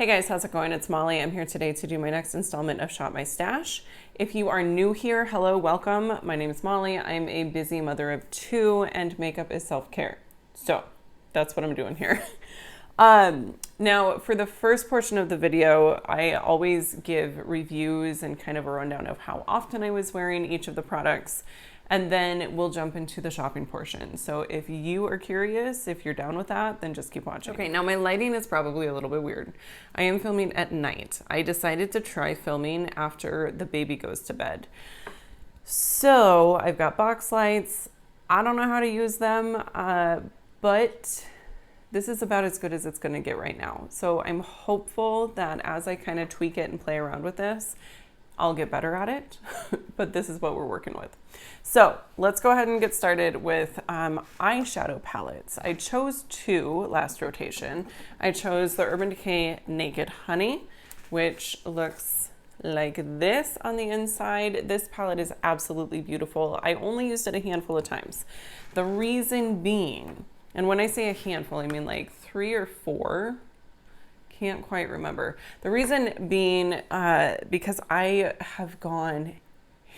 Hey guys, how's it going? It's Molly. I'm here today to do my next installment of Shop My Stash. If you are new here, hello, welcome. My name is Molly. I'm a busy mother of two and makeup is self-care. So that's what I'm doing here. Now for the first portion of the video, I always give reviews and kind of a rundown of how often I was wearing each of the products. And then we'll jump into the shopping portion. So if you are curious, if you're down with that, then just keep watching. Okay, now my lighting is probably a little bit weird. I am filming at night. I decided to try filming after the baby goes to bed. So I've got box lights. I don't know how to use them, but this is about as good as it's gonna get right now. So I'm hopeful that as I kind of tweak it and play around with this, I'll get better at it, but this is what we're working with. So let's go ahead and get started with eyeshadow palettes. I chose two last rotation. I chose the Urban Decay Naked Honey, which looks like this on the inside. This palette is absolutely beautiful. I only used it a handful of times. The reason being, and when I say a handful, I mean like 3 or 4. Can't quite remember. The reason being because I have gone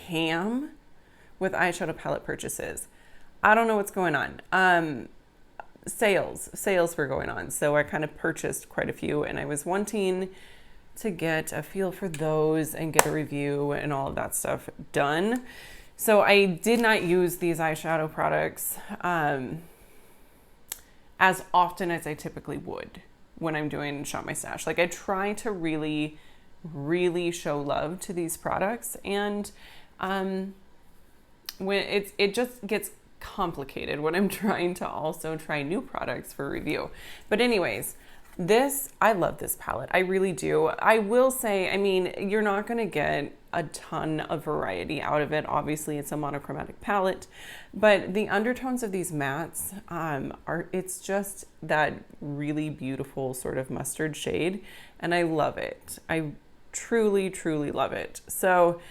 ham with eyeshadow palette purchases. I don't know what's going on. Sales were going on. So I kind of purchased quite a few and I was wanting to get a feel for those and get a review and all of that stuff done. So I did not use these eyeshadow products as often as I typically would when I'm doing Shop My Stash. Like I try to really show love to these products, and when it just gets complicated when I'm trying to also try new products for review. But anyways, I love this palette. I really do. I will say, I mean, you're not gonna get a ton of variety out of it. Obviously it's a monochromatic palette, but the undertones of these mattes it's just that really beautiful sort of mustard shade, and I love it. I truly love it. So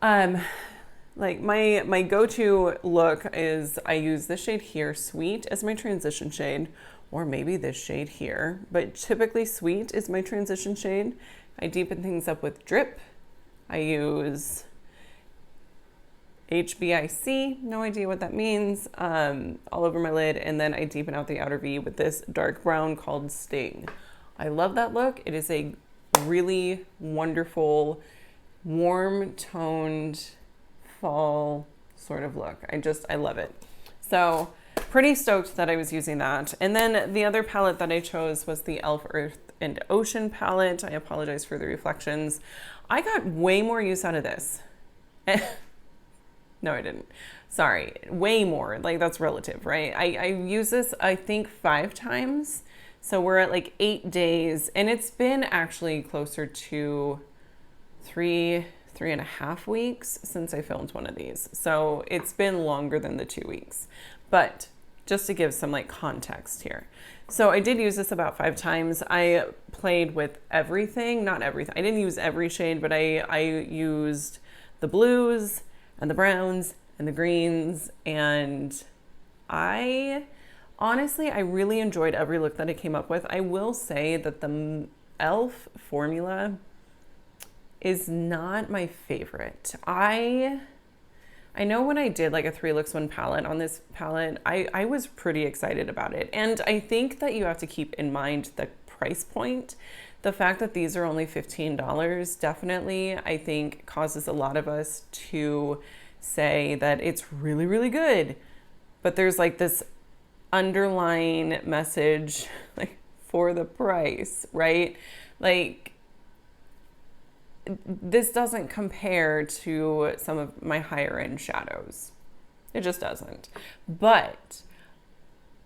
like my go-to look is I use this shade here, Sweet, as my transition shade, or maybe this shade here, but typically Sweet is my transition shade. I deepen things up with Drip. I use HBIC, no idea what that means, all over my lid, and then I deepen out the outer V with this dark brown called Sting. I love that look. It is a really wonderful, warm toned fall sort of look. I love it. So pretty stoked that I was using that. And then the other palette that I chose was the e.l.f. Earth and Ocean palette. I apologize for the reflections. I got way more use out of this. No, I didn't. Sorry, way more. Like that's relative, right? I used this, I think 5 times. So we're at like 8 days, and it's been actually closer to 3.5 weeks since I filmed one of these. So it's been longer than the 2 weeks, but just to give some like context here. So I did use this about 5 times. I played with everything, not everything. I didn't use every shade, but I used the blues and the browns and the greens. And I really enjoyed every look that I came up with. I will say that the e.l.f. formula is not my favorite. I know when I did like a 3 looks 1 palette on this palette, I was pretty excited about it. And I think that you have to keep in mind the price point. The fact that these are only $15 definitely, I think, causes a lot of us to say that it's really good. But there's like this underlying message like for the price, right? Like this doesn't compare to some of my higher end shadows. It just doesn't. But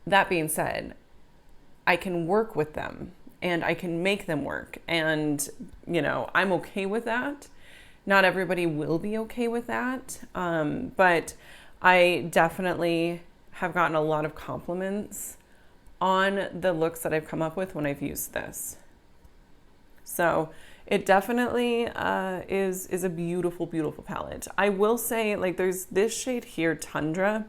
that being said, I can work with them and I can make them work. And, you know, I'm okay with that. Not everybody will be okay with that. But I definitely have gotten a lot of compliments on the looks that I've come up with when I've used this. So it definitely is a beautiful palette. I will say, like, there's this shade here, Tundra.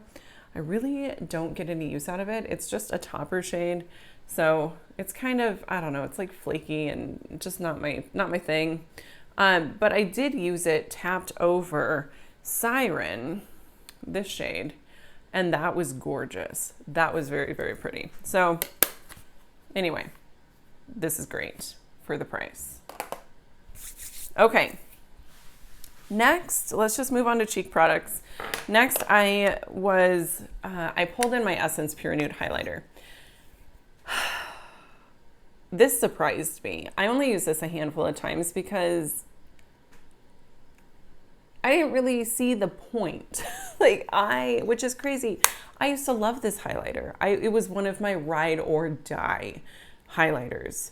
I really don't get any use out of it. It's just a topper shade. So it's kind of, I don't know, it's like flaky and just not my thing. But I did use it tapped over Siren, this shade, and that was gorgeous. That was very, very pretty. So anyway, this is great for the price. Okay. Next, let's just move on to cheek products. Next, I pulled in my Essence Pure Nude highlighter. This surprised me. I only used this a handful of times because I didn't really see the point. Which is crazy. I used to love this highlighter. It was one of my ride or die highlighters.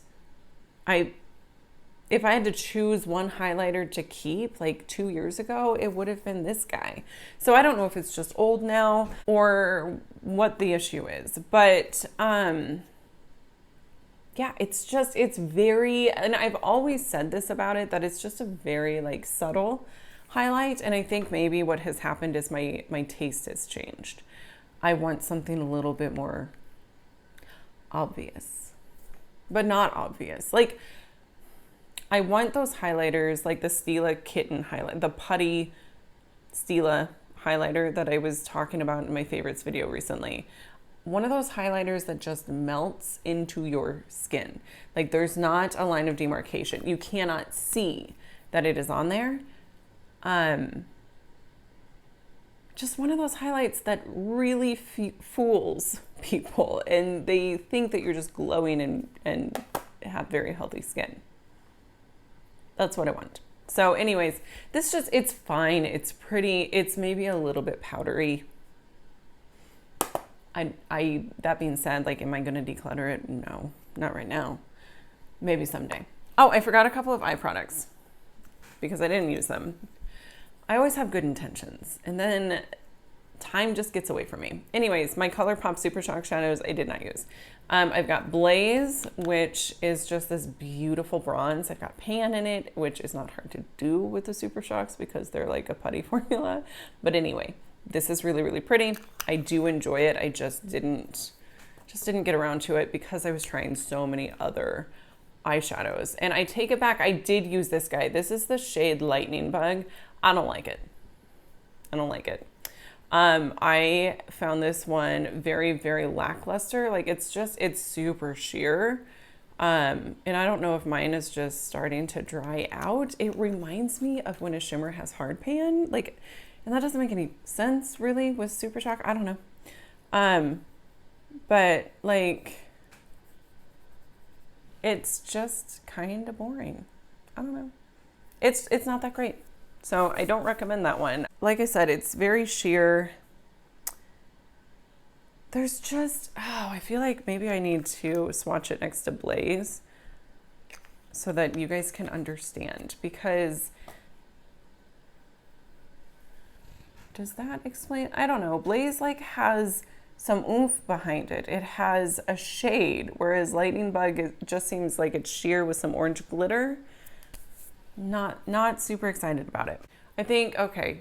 If I had to choose one highlighter to keep, like 2 years ago, it would have been this guy. So I don't know if it's just old now or what the issue is, but yeah, it's very, and I've always said this about it, that it's just a very like subtle highlight. And I think maybe what has happened is my taste has changed. I want something a little bit more obvious, but not obvious. Like, I want those highlighters like the Stila Kitten highlight, the putty Stila highlighter that I was talking about in my favorites video recently. One of those highlighters that just melts into your skin. Like, there's not a line of demarcation. You cannot see that it is on there. Just one of those highlights that really fools people, and they think that you're just glowing and have very healthy skin. That's what I want. So anyways, it's fine. It's pretty. It's maybe a little bit powdery. That being said, like, am I going to declutter it? No, not right now. Maybe someday. Oh, I forgot a couple of eye products because I didn't use them. I always have good intentions, and then time just gets away from me. Anyways, my Colourpop Super Shock shadows I did not use. I've got Blaze, which is just this beautiful bronze. I've got Pan in it, which is not hard to do with the Super Shocks because they're like a putty formula. But anyway, this is really, really pretty. I do enjoy it. I just didn't get around to it because I was trying so many other eyeshadows. And I take it back. I did use this guy. This is the shade Lightning Bug. I don't like it. I don't like it. I found this one very, very lackluster. Like, it's super sheer. And I don't know if mine is just starting to dry out. It reminds me of when a shimmer has hard pan, like, and that doesn't make any sense really with Super Shock. I don't know. But like, it's just kind of boring. I don't know. It's not that great. So I don't recommend that one. Like I said, it's very sheer. There's just, I feel like maybe I need to swatch it next to Blaze so that you guys can understand, because does that explain? I don't know. Blaze like has some oomph behind it. It has a shade, whereas Lightning Bug just seems like it's sheer with some orange glitter. Not super excited about it. I think, okay,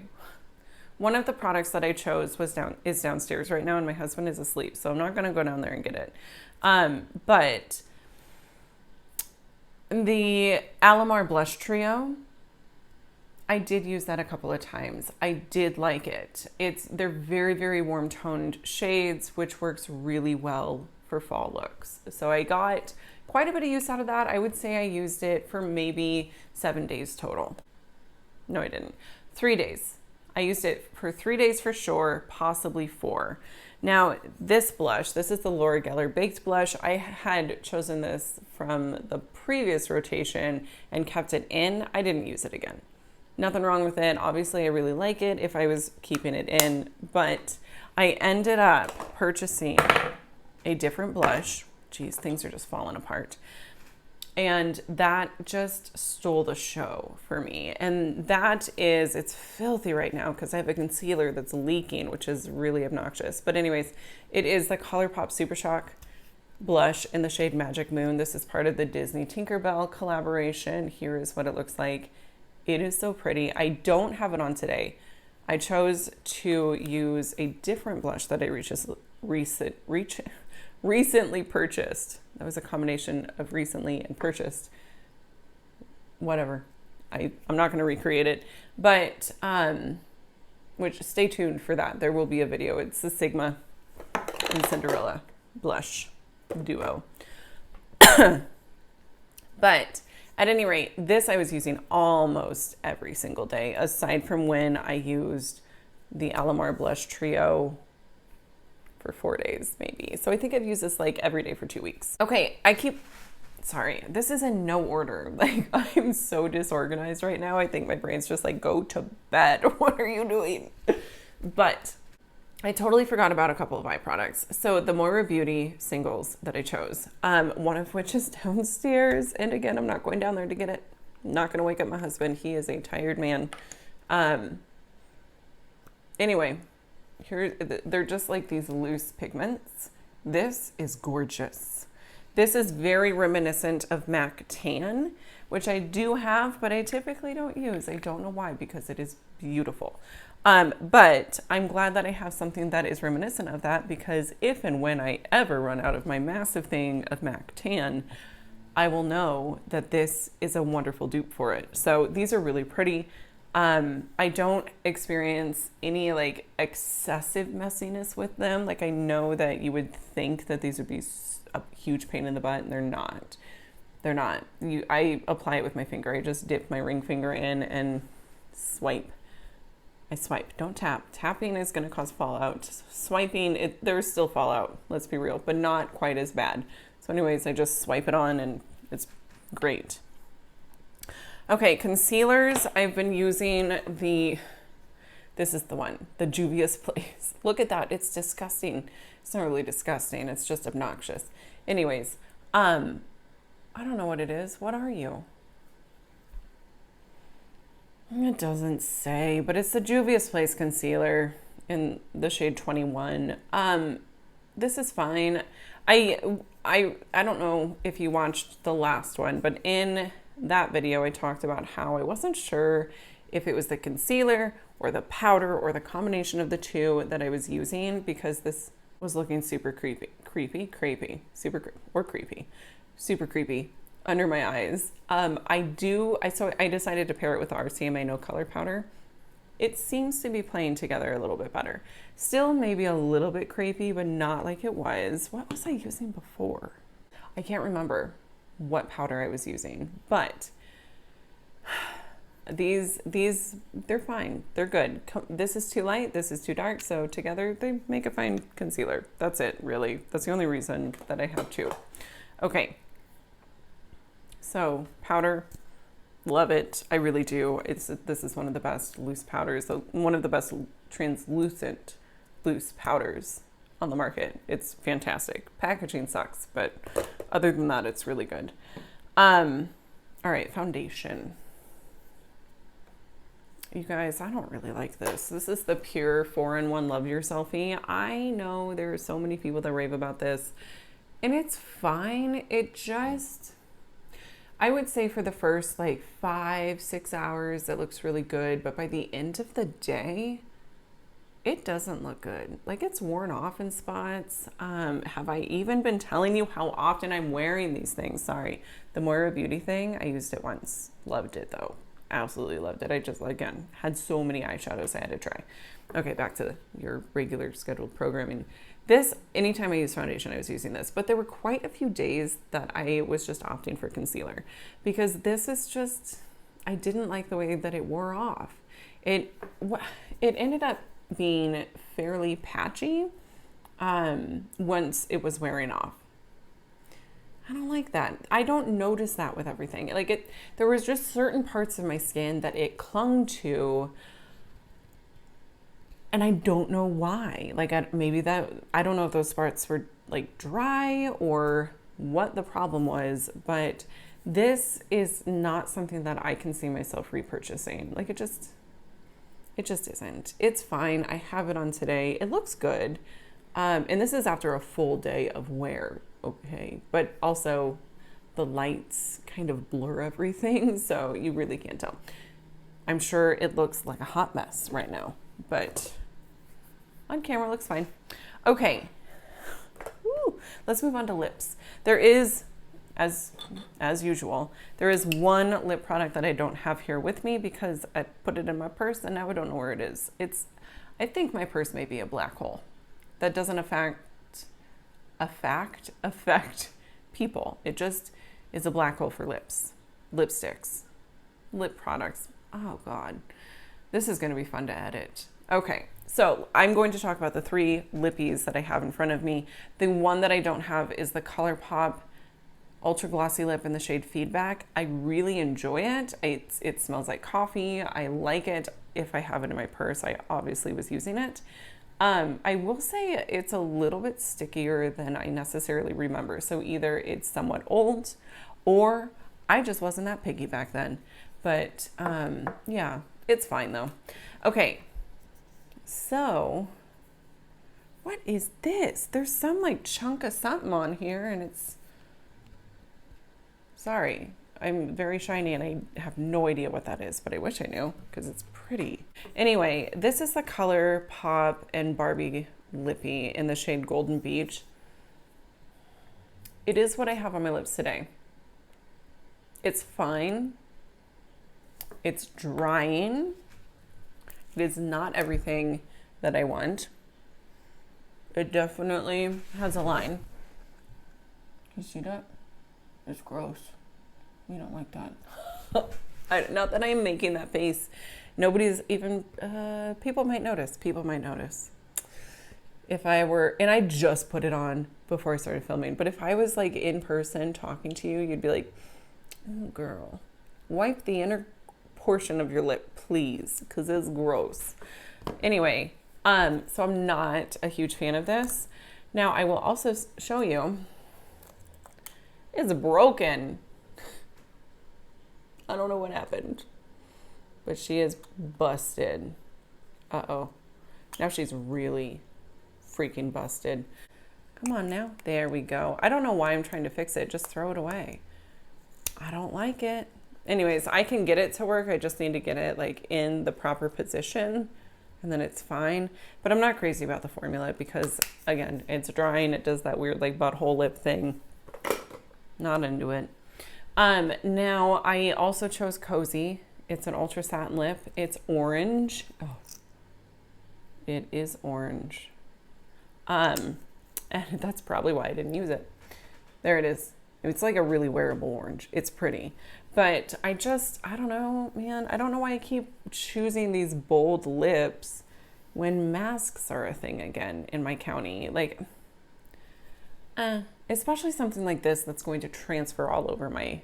one of the products that I chose is downstairs right now, and my husband is asleep, so I'm not going to go down there and get it. But the Alamar Blush Trio, I did use that a couple of times. I did like it. They're very, very warm toned shades, which works really well for fall looks. So I got quite a bit of use out of that. I would say I used it for maybe 7 days total. No, I didn't. 3 days. I used it for 3 days for sure, possibly 4. Now, this blush, this is the Laura Geller Baked Blush. I had chosen this from the previous rotation and kept it in. I didn't use it again. Nothing wrong with it. Obviously, I really like it if I was keeping it in, but I ended up purchasing a different blush. Geez, things are just falling apart. And that just stole the show for me. And it's filthy right now because I have a concealer that's leaking, which is really obnoxious. But anyways, it is the Colourpop Super Shock blush in the shade Magic Moon. This is part of the Disney Tinkerbell collaboration. Here is what it looks like. It is so pretty. I don't have it on today. I chose to use a different blush that I recently purchased. That was a combination of recently and purchased. Whatever. I'm not going to recreate it, but which stay tuned for that. There will be a video. It's the Sigma and Cinderella blush duo. But at any rate, this I was using almost every single day, aside from when I used the Alamar Blush Trio for 4 days, maybe. So I think I've used this like every day for 2 weeks. Okay, sorry, this is in no order. Like, I'm so disorganized right now. I think my brain's just like, go to bed. What are you doing? But I totally forgot about a couple of eye products. So the Moira Beauty singles that I chose, one of which is downstairs. And again, I'm not going down there to get it. I'm not going to wake up my husband. He is a tired man. Anyway, they're just like these loose pigments. This is gorgeous. This is very reminiscent of MAC Tan, which I do have, but I typically don't use. I don't know why, because it is beautiful. But I'm glad that I have something that is reminiscent of that, because if and when I ever run out of my massive thing of MAC Tan, I will know that this is a wonderful dupe for it. So these are really pretty. I don't experience any like excessive messiness with them. Like, I know that you would think that these would be a huge pain in the butt, and they're not. They're not. I apply it with my finger. I just dip my ring finger in and swipe. I swipe. Don't tap. Tapping is going to cause fallout. Swiping, there's still fallout, let's be real, but not quite as bad. So anyways, I just swipe it on and it's great. Okay, concealers. I've been using this is the one, the Juvia's Place. Look at that. It's disgusting. It's not really disgusting. It's just obnoxious. Anyways, I don't know what it is. What are you? It doesn't say, but it's the Juvia's Place concealer in the shade 21. This is fine. I don't know if you watched the last one, but in that video I talked about how I wasn't sure if it was the concealer or the powder or the combination of the two that I was using, because this was looking super creepy under my eyes. So I decided to pair it with the RCMA No Color powder. It seems to be playing together a little bit better. Still maybe a little bit creepy, but not like it was. What was I using before? I can't remember what powder I was using, but these they're fine. They're good. This is too light, this is too dark, so together they make a fine concealer. That's it, really. That's the only reason that I have two. Okay. So powder, love it. I really do. This is one of the best loose powders, one of the best translucent loose powders on the market. It's fantastic. Packaging sucks, but other than that, it's really good. All right, foundation. You guys, I don't really like this. This is the Pure 4-in-1 Love Yourselfie. I know there are so many people that rave about this, and it's fine. It just, I would say for the first like 5-6 hours, it looks really good. But by the end of the day, it doesn't look good. Like, it's worn off in spots. Have I even been telling you how often I'm wearing these things? Sorry. The Moira Beauty thing, I used it once. Loved it though. Absolutely loved it. I just, again, had so many eyeshadows I had to try. Okay, back to your regular scheduled programming. This, anytime I use foundation, I was using this, but there were quite a few days that I was just opting for concealer, because this is just, I didn't like the way that it wore off. It ended up being fairly patchy once it was wearing off. I don't like that. I don't notice that with everything. Like, there was just certain parts of my skin that it clung to, and I don't know why. Like, I don't know if those parts were like dry or what the problem was, but this is not something that I can see myself repurchasing. Like, it just isn't. It's fine. I have it on today. It looks good. And this is after a full day of wear. Okay. But also the lights kind of blur everything, so you really can't tell. I'm sure it looks like a hot mess right now, but on camera it looks fine. Okay. Woo. let's move on to lips. There is, as usual, there is one lip product that I don't have here with me because I put it in my purse and now I don't know where it is. I think my purse may be a black hole. That doesn't affect people. It just is a black hole for lips, lipsticks, lip products. Oh God, this is going to be fun to edit. Okay, so I'm going to talk about the 3 lippies that I have in front of me. The one that I don't have is the Colourpop Ultra Glossy Lip in the shade Feedback. I really enjoy it. It smells like coffee. I like it. If I have it in my purse, I obviously was using it. I will say it's a little bit stickier than I necessarily remember. So either it's somewhat old or I just wasn't that picky back then. But yeah, it's fine though. Okay, so what is this? There's some like chunk of something on here and it's, sorry, I'm very shiny and I have no idea what that is, but I wish I knew because it's pretty. Anyway, this is the Colourpop and Barbie Lippy in the shade Golden Beach. It is what I have on my lips today. It's fine. It's drying. It is not everything that I want. It definitely has a line. You see that? It's gross. You don't like that. Not that I'm making that face. Nobody's even, people might notice. People might notice. If I were, and I just put it on before I started filming, but if I was like in person talking to you, you'd be like, oh girl, wipe the inner portion of your lip, please, because it's gross. Anyway, so I'm not a huge fan of this. Now I will also show you, it's broken. I don't know what happened, but she is busted. Uh-oh. Now she's really freaking busted. Come on now. There we go. I don't know why I'm trying to fix it. Just throw it away. I don't like it. Anyways, I can get it to work. I just need to get it like in the proper position and then it's fine. But I'm not crazy about the formula because again, it's drying. It does that weird like butthole lip thing. Not into it. Now I also chose Cozy. It's an ultra satin lip. It's orange. Oh, it is orange. And that's probably why I didn't use it. There it is. It's like a really wearable orange. It's pretty, but I don't know, man. I don't know why I keep choosing these bold lips when masks are a thing again in my county. Like, especially something like this that's going to transfer all over my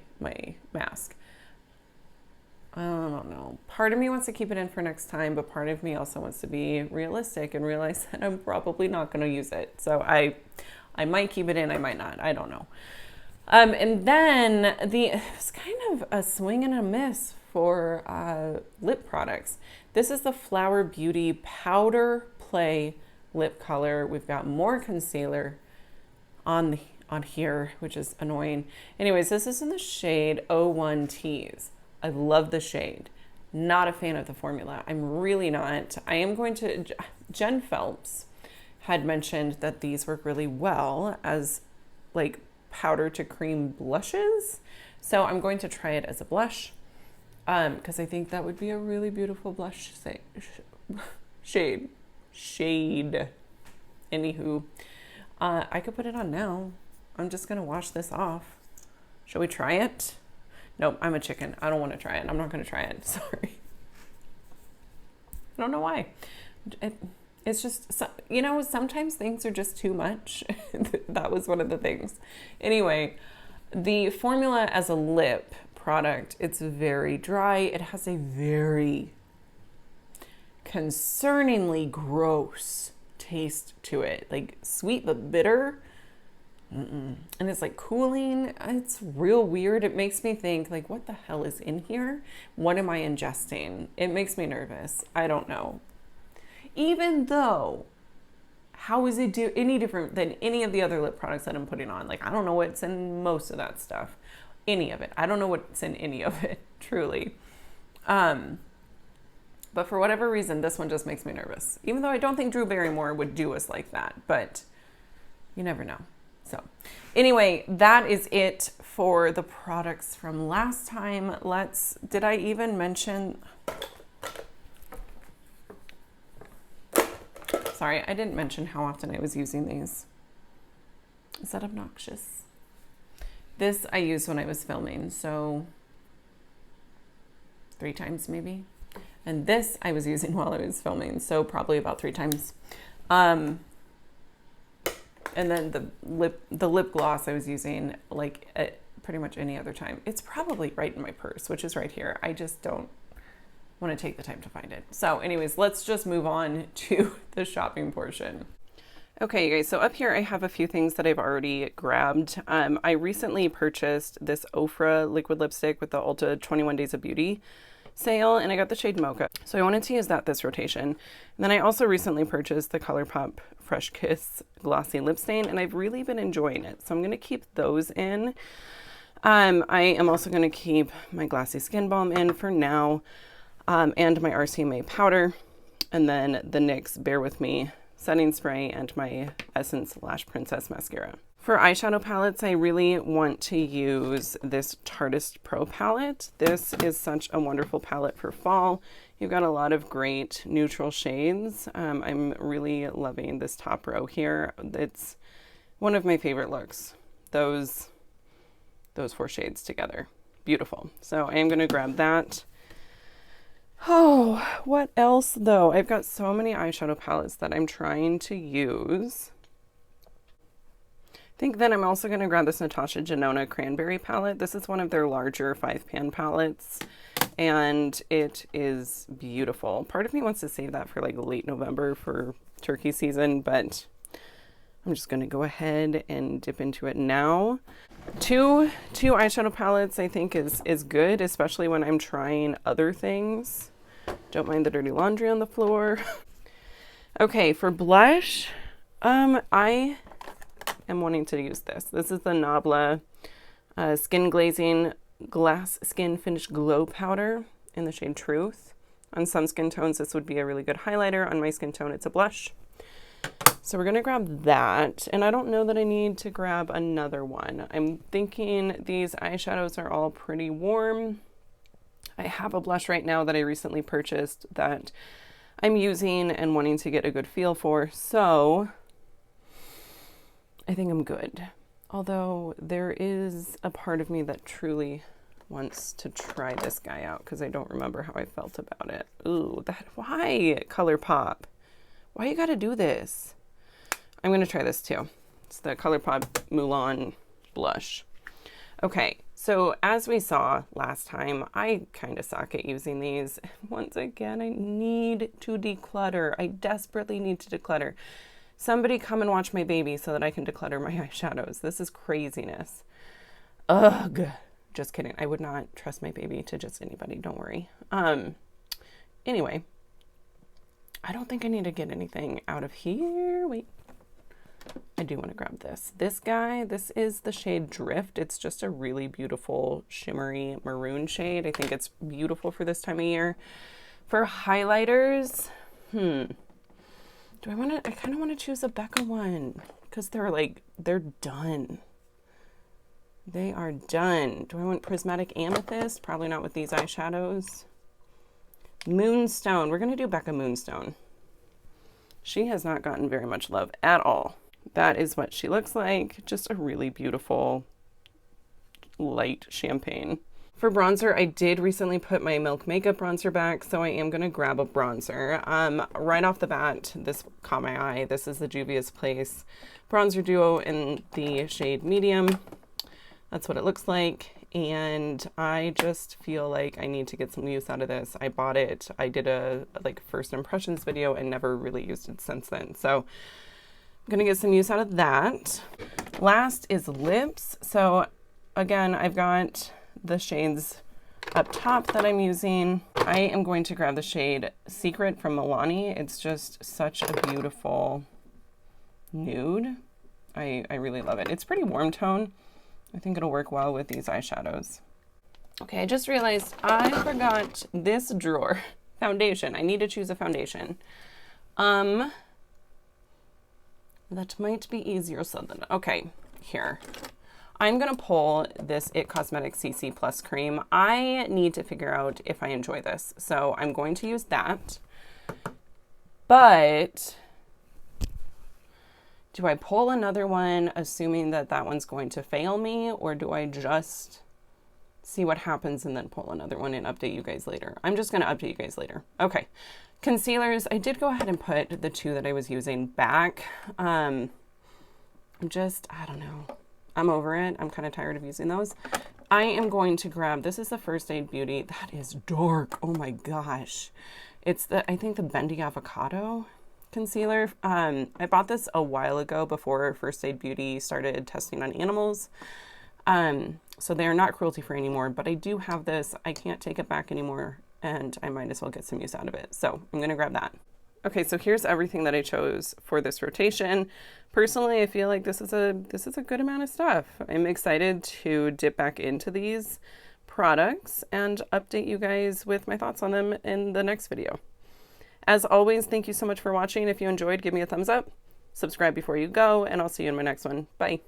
mask. I don't know. Part of me wants to keep it in for next time, but part of me also wants to be realistic and realize that I'm probably not going to use it. So I might keep it in, I might not. I don't know. And then it's kind of a swing and a miss for lip products. This is the Flower Beauty Powder Play lip color. We've got more concealer on here, which is annoying. Anyways, this is in the shade 01 Tease. I love the shade. Not a fan of the formula. I'm really not. I am going to, Jen Phelps had mentioned that these work really well as like powder to cream blushes. So I'm going to try it as a blush because I think that would be a really beautiful blush shade. Anywho, I could put it on now. I'm just going to wash this off. Shall we try it? Nope, I'm a chicken. I don't want to try it. I'm not going to try it. Sorry. I don't know why. It's just, you know, sometimes things are just too much. That was one of the things. Anyway, the formula as a lip product, it's very dry. It has a very concerningly gross taste to it. Like sweet but bitter. And it's like cooling. It's real weird. It makes me think like, what the hell is in here? What am I ingesting? It makes me nervous. I don't know. Even though, how is it any different than any of the other lip products that I'm putting on? Like, I don't know what's in most of that stuff. Any of it. I don't know what's in any of it, truly. But for whatever reason, this one just makes me nervous. Even though I don't think Drew Barrymore would do us like that. But you never know. So anyway, that is it for the products from last time. Did I even mention, sorry, I didn't mention how often I was using these. Is that obnoxious? This I used when I was filming, so 3 times maybe. And this I was using while I was filming, so probably about 3 times. And then the lip gloss I was using like at pretty much any other time. It's probably right in my purse, which is right here. I just don't want to take the time to find it. So anyways, let's just move on to the shopping portion. Okay, you guys, so up here I have a few things that I've already grabbed. I recently purchased this Ofra liquid lipstick with the Ulta 21 Days of Beauty sale, and I got the shade Mocha. So I wanted to use that this rotation. And then I also recently purchased the Colourpop Fresh Kiss Glossy Lip Stain, and I've really been enjoying it. So I'm going to keep those in. I am also going to keep my Glassy Skin Balm in for now, and my RCMA powder, and then the NYX Bear With Me setting spray and my Essence Lash Princess mascara. For eyeshadow palettes, I really want to use this Tarte Pro palette. This is such a wonderful palette for fall. You've got a lot of great neutral shades. I'm really loving this top row here. It's one of my favorite looks. Those 4 shades together. Beautiful. So I am going to grab that. Oh, what else though? I've got so many eyeshadow palettes that I'm trying to use. I think then I'm also going to grab this Natasha Denona Cranberry palette. This is one of their larger 5-pan palettes, and it is beautiful. Part of me wants to save that for like late November for turkey season, but I'm just going to go ahead and dip into it now. Two eyeshadow palettes I think is good, especially when I'm trying other things. Don't mind the dirty laundry on the floor. Okay, for blush, I am wanting to use this. This is the Nabla Skin Glazing Glass Skin Finish Glow Powder in the shade Truth. On some skin tones, this would be a really good highlighter. On my skin tone, it's a blush. So we're gonna grab that, and I don't know that I need to grab another one. I'm thinking these eyeshadows are all pretty warm. I have a blush right now that I recently purchased that I'm using and wanting to get a good feel for, so I think I'm good. Although there is a part of me that truly wants to try this guy out because I don't remember how I felt about it. Ooh, why, Colourpop? Why you gotta do this? I'm gonna try this too. It's the Colourpop Mulan blush. Okay, so as we saw last time, I kind of suck at using these. Once again, I need to declutter. I desperately need to declutter. Somebody come and watch my baby so that I can declutter my eyeshadows. This is craziness. Ugh. Just kidding. I would not trust my baby to just anybody. Don't worry. Anyway, I don't think I need to get anything out of here. Wait. I do want to grab this. This guy, this is the shade Drift. It's just a really beautiful shimmery maroon shade. I think it's beautiful for this time of year. For highlighters, I kind of want to choose a Becca one because they're done. They are done. Do I want Prismatic Amethyst? Probably not with these eyeshadows. Moonstone. We're going to do Becca Moonstone. She has not gotten very much love at all. That is what she looks like. Just a really beautiful light champagne. For bronzer, I did recently put my Milk Makeup bronzer back, so I am going to grab a bronzer. Right off the bat, this caught my eye. This is the Juvia's Place Bronzer Duo in the shade Medium. That's what it looks like, and I just feel like I need to get some use out of this. I bought it. I did a first impressions video and never really used it since then. So I'm gonna get some use out of that. Last is lips. So again, I've got the shades up top that I'm using. I am going to grab the shade Secret from Milani. It's just such a beautiful nude. I really love it. It's pretty warm tone. I think it'll work well with these eyeshadows. Okay, I just realized I forgot this drawer. Foundation. I need to choose a foundation. That might be easier said than done. Okay, here. I'm going to pull this IT Cosmetics CC Plus cream. I need to figure out if I enjoy this. So I'm going to use that. But do I pull another one assuming that that one's going to fail me? Or do I just see what happens and then pull another one and update you guys later? I'm just going to update you guys later. Okay. Concealers. I did go ahead and put the 2 that I was using back. I don't know. I'm over it. I'm kind of tired of using those. I am going to grab, this is the First Aid Beauty. That is dark. Oh my gosh. It's I think the Bendy Avocado concealer. I bought this a while ago before First Aid Beauty started testing on animals. So they are not cruelty free anymore, but I do have this. I can't take it back anymore and I might as well get some use out of it. So I'm going to grab that. Okay, so here's everything that I chose for this rotation. Personally, I feel like this is a good amount of stuff. I'm excited to dip back into these products and update you guys with my thoughts on them in the next video. As always, thank you so much for watching. If you enjoyed, give me a thumbs up, subscribe before you go, and I'll see you in my next one. Bye.